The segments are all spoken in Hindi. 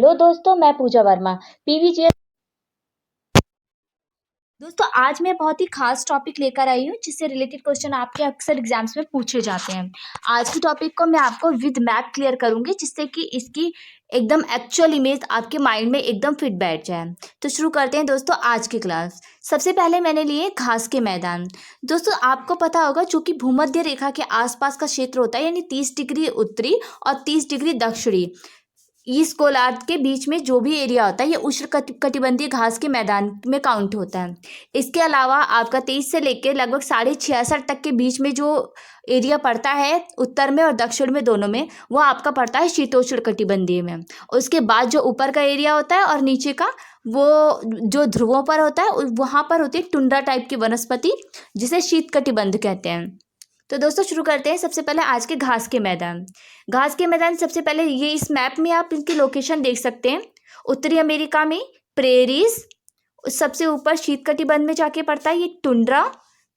हेलो दोस्तों, मैं पूजा वर्मा पीवीजीएस। दोस्तों आज मैं बहुत ही खास टॉपिक लेकर आई हूँ जिससे रिलेटेड क्वेश्चन आपके अक्सर एग्जाम्स में पूछे जाते हैं। आज की टॉपिक को मैं आपको विद मैप क्लियर करूंगी जिससे कि इसकी एकदम एक्चुअल इमेज आपके माइंड में एकदम फिट बैठ जाए। तो शुरू करते हैं दोस्तों आज की क्लास। सबसे पहले मैंने लिए घास के मैदान। दोस्तों आपको पता होगा जो कि भूमध्य रेखा के आसपास का क्षेत्र होता है, यानी 30 डिग्री उत्तरी और 30 डिग्री दक्षिणी ईस्ट गोलार्ध के बीच में जो भी एरिया होता है ये उष्ण कटिबंधीय घास के मैदान में काउंट होता है। इसके अलावा आपका 23 से लेकर लगभग 66.5 तक के बीच में जो एरिया पड़ता है उत्तर में और दक्षिण में दोनों में, वो आपका पड़ता है शीतोष्ण कटिबंधीय में। उसके बाद जो ऊपर का एरिया होता है और नीचे का वो जो ध्रुवों पर होता है वहाँ पर होती है टुंड्रा टाइप की वनस्पति जिसे शीत कटिबंध कहते हैं। तो दोस्तों शुरू करते हैं। सबसे पहले आज के घास के मैदान। घास के मैदान सबसे पहले ये इस मैप में आप इनकी लोकेशन देख सकते हैं। उत्तरी अमेरिका में प्रेरीज सबसे ऊपर शीत कटिबंध में जाके पड़ता है, ये टुंड्रा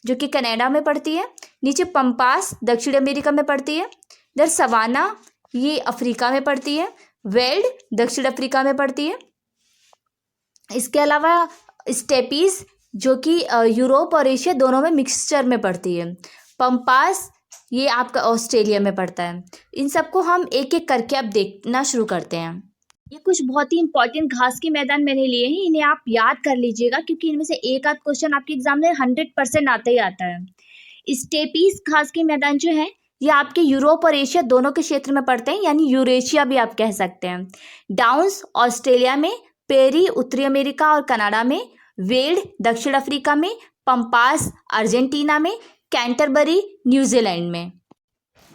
जो कि कनाडा में पड़ती है। नीचे पंपास दक्षिण अमेरिका में पड़ती है। इधर सवाना ये अफ्रीका में पड़ती है। वेल्ड दक्षिण अफ्रीका में पड़ती है। इसके अलावा स्टेपीज जो कि यूरोप और एशिया दोनों में मिक्सचर में पड़ती है। पंपास ये आपका ऑस्ट्रेलिया में पड़ता है। इन सबको हम एक एक करके अब देखना शुरू करते हैं। ये कुछ बहुत ही इंपॉर्टेंट घास के मैदान मैंने लिए हैं, इन्हें आप याद कर लीजिएगा क्योंकि इनमें से एक आध क्वेश्चन आपके एग्जाम में 100% आता ही आता है। स्टेपीज घास के मैदान जो है ये आपके यूरोप और एशिया दोनों के क्षेत्र में पड़ते हैं, यानी यूरेशिया भी आप कह सकते हैं। डाउन्स ऑस्ट्रेलिया में, पेरी उत्तरी अमेरिका और कनाडा में, वेल्ड दक्षिण अफ्रीका में, पंपास अर्जेंटीना में, कैंटरबरी न्यूजीलैंड में,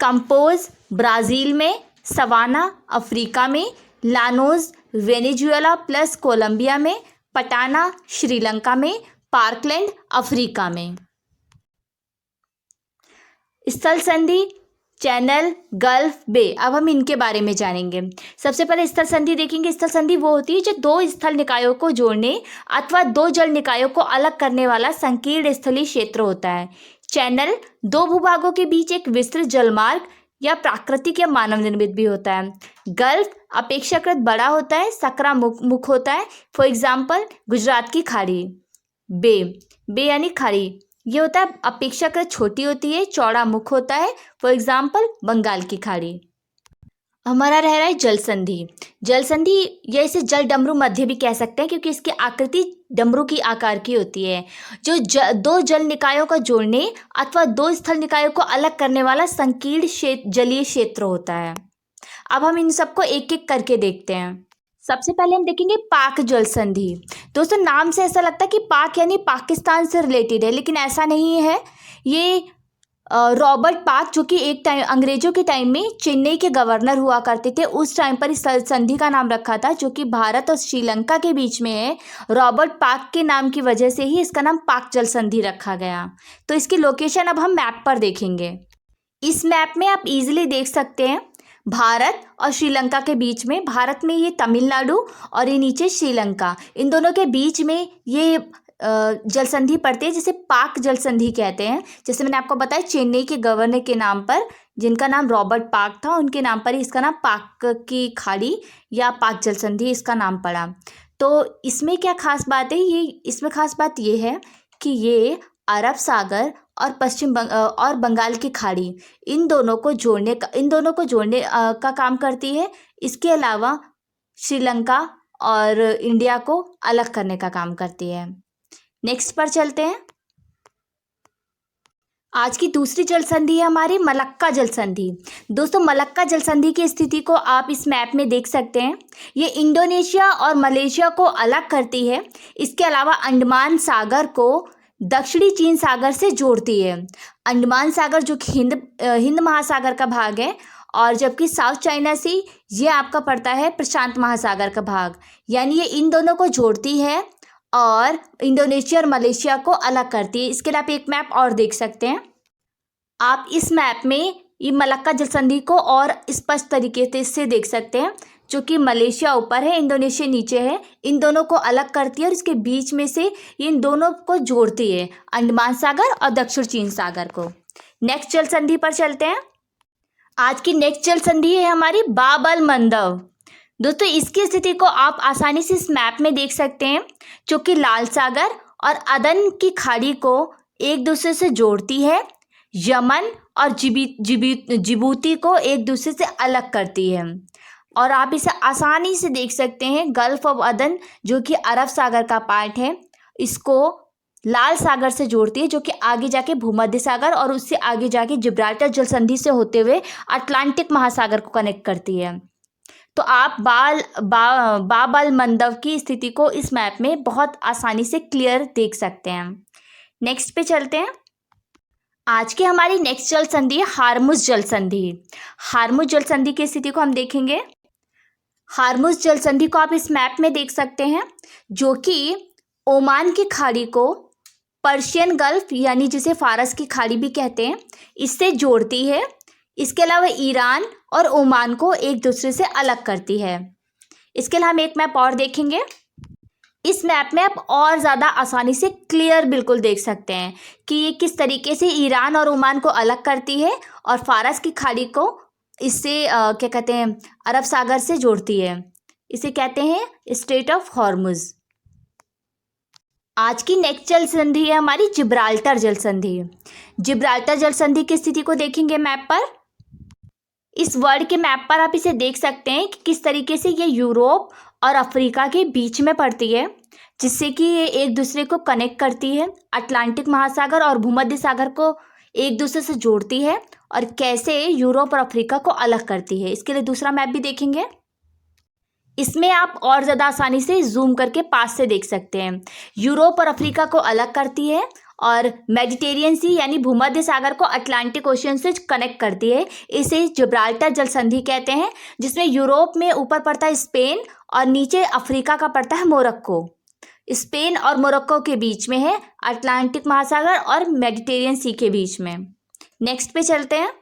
कंपोज ब्राज़ील में, सवाना अफ्रीका में, लानोज वेनेजुएला प्लस कोलंबिया में, पटाना श्रीलंका में, पार्कलैंड अफ्रीका में। स्थल संधि चैनल गल्फ बे, अब हम इनके बारे में जानेंगे। सबसे पहले स्थल संधि देखेंगे। स्थल संधि वो होती है जो दो स्थल निकायों को जोड़ने अथवा दो जल निकायों को अलग करने वाला संकीर्ण स्थलीय क्षेत्र होता है। चैनल दो भूभागों के बीच एक विस्तृत जलमार्ग या प्राकृतिक या मानव निर्मित भी होता है। गल्फ अपेक्षाकृत बड़ा होता है, सकरा मुख होता है। फॉर एग्जाम्पल गुजरात की खाड़ी। बे यानी खाड़ी ये होता है अपेक्षाकृत छोटी होती है, चौड़ा मुख होता है। फॉर एग्जाम्पल बंगाल की खाड़ी। हमारा रह रहा है जल संधि। जल संधि या इसे जल डमरू मध्य भी कह सकते हैं क्योंकि इसकी आकृति डमरू की आकार की होती है, जो दो जल निकायों को जोड़ने अथवा दो स्थल निकायों को अलग करने वाला संकीर्ण जलीय क्षेत्र होता है। अब हम इन सबको एक एक करके देखते हैं। सबसे पहले हम देखेंगे पाक जल संधि। दोस्तों नाम से ऐसा लगता है कि पाक यानी पाकिस्तान से रिलेटेड है, लेकिन ऐसा नहीं है। ये रॉबर्ट पाक जो कि एक टाइम अंग्रेजों के टाइम में चेन्नई के गवर्नर हुआ करते थे, उस टाइम पर इस संधि का नाम रखा था जो कि भारत और श्रीलंका के बीच में है। रॉबर्ट पाक के नाम की वजह से ही इसका नाम पाक जल संधि रखा गया। तो इसकी लोकेशन अब हम मैप पर देखेंगे। इस मैप में आप इजीली देख सकते हैं भारत और श्रीलंका के बीच में, भारत में ये तमिलनाडु और ये नीचे श्रीलंका, इन दोनों के बीच में ये जल संधि पड़ती है जिसे पाक जल संधि कहते हैं। जैसे मैंने आपको बताया चेन्नई के गवर्नर के नाम पर, जिनका नाम रॉबर्ट पाक था, उनके नाम पर ही इसका नाम पाक की खाड़ी या पाक जल संधि इसका नाम पड़ा। तो इसमें क्या खास बात है, इसमें खास बात ये है कि ये अरब सागर और और बंगाल की खाड़ी इन दोनों को जोड़ने का काम करती है। इसके अलावा श्रीलंका और इंडिया को अलग करने का काम करती है। नेक्स्ट पर चलते हैं। आज की दूसरी जल संधि है हमारी मलक्का जल संधि। दोस्तों मलक्का जल संधि की स्थिति को आप इस मैप में देख सकते हैं। ये इंडोनेशिया और मलेशिया को अलग करती है। इसके अलावा अंडमान सागर को दक्षिणी चीन सागर से जोड़ती है। अंडमान सागर जो कि हिंद महासागर का भाग है, और जबकि साउथ चाइना सी ये आपका पड़ता है प्रशांत महासागर का भाग, यानी ये इन दोनों को जोड़ती है और इंडोनेशिया और मलेशिया को अलग करती है। इसके लिए आप एक मैप और देख सकते हैं। आप इस मैप में ये मलक्का जल संधि को और स्पष्ट तरीके से देख सकते हैं, जो कि मलेशिया ऊपर है, इंडोनेशिया नीचे है, इन दोनों को अलग करती है और इसके बीच में से ये इन दोनों को जोड़ती है, अंडमान सागर और दक्षिण चीन सागर को। नेक्स्ट जल संधि पर चलते हैं। आज की नेक्स्ट जल संधि है हमारी बाब अल मंदब। दोस्तों इसकी स्थिति को आप आसानी से इस मैप में देख सकते हैं, जो कि लाल सागर और अदन की खाड़ी को एक दूसरे से जोड़ती है, यमन और जिबूती को एक दूसरे से अलग करती है। और आप इसे आसानी से देख सकते हैं, गल्फ ऑफ अदन जो कि अरब सागर का पार्ट है, इसको लाल सागर से जोड़ती है, जो कि आगे जाके भूमध्य सागर और उससे आगे जाके जिब्राल्टर जल संधि से होते हुए अटलांटिक महासागर को कनेक्ट करती है। तो आप बाब अल मंदब की स्थिति को इस मैप में बहुत आसानी से क्लियर देख सकते हैं। नेक्स्ट पे चलते हैं। आज की हमारी नेक्स्ट जल संधि है हार्मुज जल संधि। हार्मुज जल संधि की स्थिति को हम देखेंगे। हार्मुज जल संधि को आप इस मैप में देख सकते हैं, जो कि ओमान की खाड़ी को पर्शियन गल्फ यानी जिसे फारस की खाड़ी भी कहते हैं, इससे जोड़ती है। इसके अलावा ईरान और ओमान को एक दूसरे से अलग करती है। इसके अलावा हम एक मैप और देखेंगे। इस मैप में आप और ज़्यादा आसानी से क्लियर बिल्कुल देख सकते हैं कि ये किस तरीके से ईरान और ओमान को अलग करती है और फारस की खाड़ी को इससे क्या कहते हैं, अरब सागर से जोड़ती है। इसे कहते हैं स्ट्रेट ऑफ हॉर्मुज। आज की नेक्स्ट जल संधि है हमारी जिब्राल्टर जल संधि। जिब्राल्टर जल संधि की स्थिति को देखेंगे मैप पर। इस वर्ल्ड के मैप पर आप इसे देख सकते हैं कि किस तरीके से ये यूरोप और अफ्रीका के बीच में पड़ती है, जिससे कि ये एक दूसरे को कनेक्ट करती है। अटलांटिक महासागर और भूमध्य सागर को एक दूसरे से जोड़ती है और कैसे यूरोप और अफ्रीका को अलग करती है। इसके लिए दूसरा मैप भी देखेंगे। इसमें आप और ज़्यादा आसानी से जूम करके पास से देख सकते हैं। यूरोप और अफ्रीका को अलग करती है और मेडिटेरियन सी यानी भूमध्य सागर को अटलांटिक ओशियन से कनेक्ट करती है। इसे जिब्राल्टर जल संधि कहते हैं, जिसमें यूरोप में ऊपर पड़ता है स्पेन और नीचे अफ्रीका का पड़ता है मोरक्को। स्पेन और मोरक्को के बीच में है अटलांटिक महासागर और मेडिटेरियन सी के बीच में। नेक्स्ट पे चलते हैं।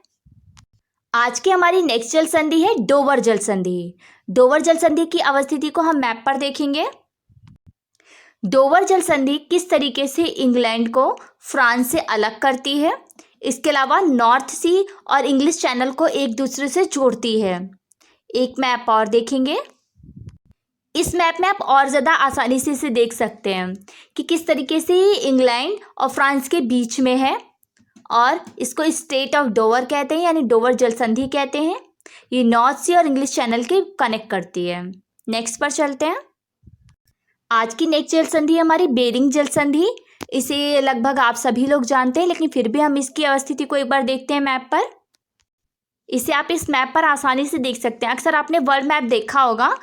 आज की हमारी नेक्स्ट जल संधि है डोवर जल संधि। डोवर जल संधि की अवस्थिति को हम मैप पर देखेंगे। डोवर जल संधि किस तरीके से इंग्लैंड को फ्रांस से अलग करती है, इसके अलावा नॉर्थ सी और इंग्लिश चैनल को एक दूसरे से जोड़ती है। एक मैप और देखेंगे। इस मैप में आप और ज़्यादा आसानी से इसे देख सकते हैं कि किस तरीके से इंग्लैंड और फ्रांस के बीच में है और इसको स्ट्रेट ऑफ डोवर कहते हैं, यानी डोवर जल संधि कहते हैं। ये नॉर्थ सी और इंग्लिश चैनल के कनेक्ट करती है। नेक्स्ट पर चलते हैं। आज की नेक्स्ट जल संधि हमारी बेरिंग जल संधि। इसे लगभग आप सभी लोग जानते हैं, लेकिन फिर भी हम इसकी अवस्थिति को एक बार देखते हैं मैप पर। इसे आप इस मैप पर आसानी से देख सकते हैं। अक्सर आपने वर्ल्ड मैप देखा होगा,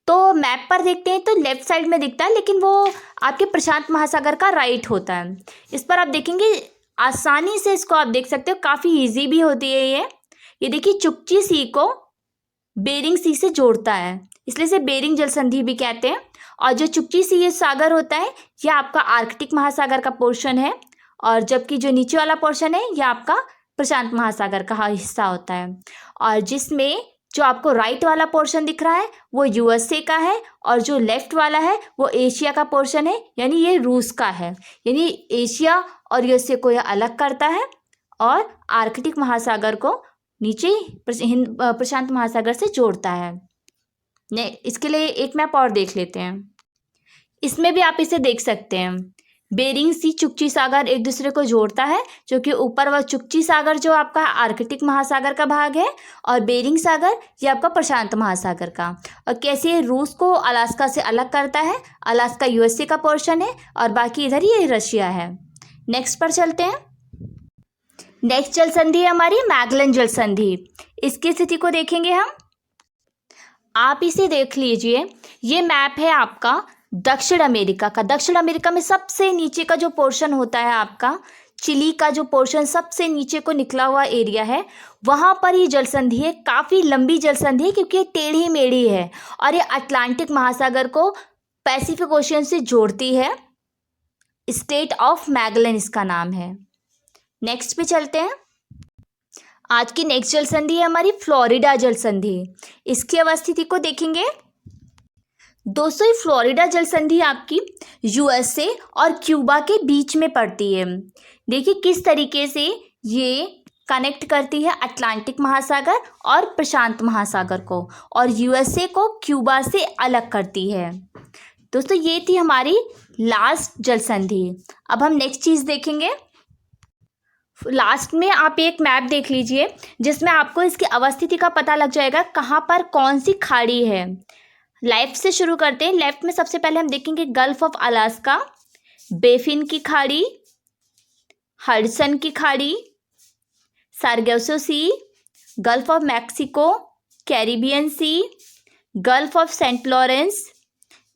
तो मैप पर देखते हैं तो लेफ्ट साइड में दिखता है, लेकिन वो आपके प्रशांत महासागर का राइट होता है। इस पर आप देखेंगे आसानी से इसको आप देख सकते हो, काफ़ी ईजी भी होती है ये देखिए चुकची सी को बेरिंग सी से जोड़ता है, इसलिए इसे बेरिंग जल संधि भी कहते हैं। और जो चुकची सी ये सागर होता है, यह आपका आर्कटिक महासागर का पोर्शन है, और जबकि जो नीचे वाला पोर्शन है यह आपका प्रशांत महासागर का हिस्सा होता है। और जिसमें जो आपको राइट वाला पोर्शन दिख रहा है वो यूएसए का है, और जो लेफ्ट वाला है वो एशिया का पोर्शन है, यानी ये रूस का है। यानी एशिया और यूएसए को यह अलग करता है और आर्कटिक महासागर को नीचे प्रशांत महासागर से जोड़ता है। इसके लिए एक मैप और देख लेते हैं। इसमें भी आप इसे देख सकते हैं, बेरिंग सी चुकची सागर एक दूसरे को जोड़ता है, जो कि ऊपर वह चुकची सागर जो आपका आर्कटिक महासागर का भाग है, और बेरिंग सागर ये आपका प्रशांत महासागर का। और कैसे रूस को अलास्का से अलग करता है, अलास्का यूएसए का पोर्शन है और बाकी इधर ये रशिया है। नेक्स्ट पर चलते हैं। नेक्स्ट जल संधि है हमारी मैगलन जल संधि। इसकी स्थिति को देखेंगे हम। आप इसे देख लीजिए, ये मैप है आपका दक्षिण अमेरिका का। दक्षिण अमेरिका में सबसे नीचे का जो पोर्शन होता है आपका चिली का जो पोर्शन सबसे नीचे को निकला हुआ एरिया है, वहाँ पर ये जल संधि है। काफ़ी लंबी जल संधि है क्योंकि ये टेढ़ी मेढ़ी है और ये अटलांटिक महासागर को पैसिफिक ओशियन से जोड़ती है। स्टेट ऑफ मैगलन इसका नाम है। नेक्स्ट पे चलते हैं। आज की नेक्स्ट जल संधि है हमारी फ्लोरिडा जल संधि। इसकी अवस्थिति को देखेंगे। दोस्तों ये फ्लोरिडा जल संधि आपकी यूएसए और क्यूबा के बीच में पड़ती है। देखिए किस तरीके से ये कनेक्ट करती है अटलांटिक महासागर और प्रशांत महासागर को, और यूएसए को क्यूबा से अलग करती है। दोस्तों ये थी हमारी लास्ट जल संधि। अब हम नेक्स्ट चीज़ देखेंगे। लास्ट में आप एक मैप देख लीजिए जिसमें आपको इसकी अवस्थिति का पता लग जाएगा कहाँ पर कौन सी खाड़ी है। लेफ्ट से शुरू करते हैं। लेफ्ट में सबसे पहले हम देखेंगे गल्फ ऑफ अलास्का, बेफिन की खाड़ी, हडसन की खाड़ी, Sargasso Sea, Gulf of Mexico, Caribbean Sea, Gulf of Saint Lawrence,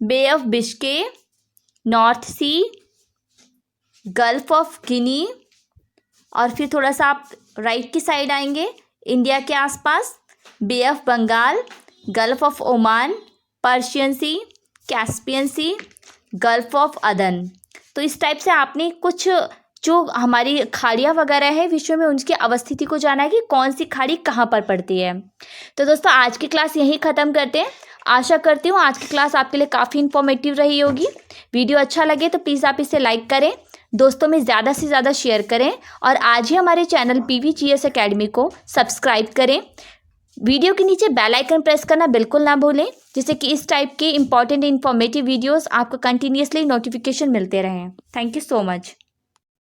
Bay of Biscay, North Sea, Gulf of Guinea, और फिर थोड़ा सा आप राइट की साइड आएंगे इंडिया के आसपास, Bay of Bengal, Gulf of Oman, Persian Sea, Caspian Sea, Gulf of Aden. तो इस टाइप से आपने कुछ जो हमारी खाड़ियाँ वगैरह है विश्व में उनकी अवस्थिति को जाना है कि कौन सी खाड़ी कहाँ पर पड़ती है। तो दोस्तों आज की क्लास यहीं ख़त्म करते हैं। आशा करती हूँ आज की क्लास आपके लिए काफ़ी इन्फॉर्मेटिव रही होगी। वीडियो अच्छा लगे तो प्लीज़ आप इसे लाइक करें, दोस्तों में ज़्यादा से ज़्यादा शेयर करें, और आज ही हमारे चैनल PVGS अकेडमी को सब्सक्राइब करें। वीडियो के नीचे बेल आइकन प्रेस करना बिल्कुल ना भूलें, जिससे कि इस टाइप के इंपॉर्टेंट इन्फॉर्मेटिव वीडियोस आपको कंटिन्यूसली नोटिफिकेशन मिलते रहें। Thank you so much.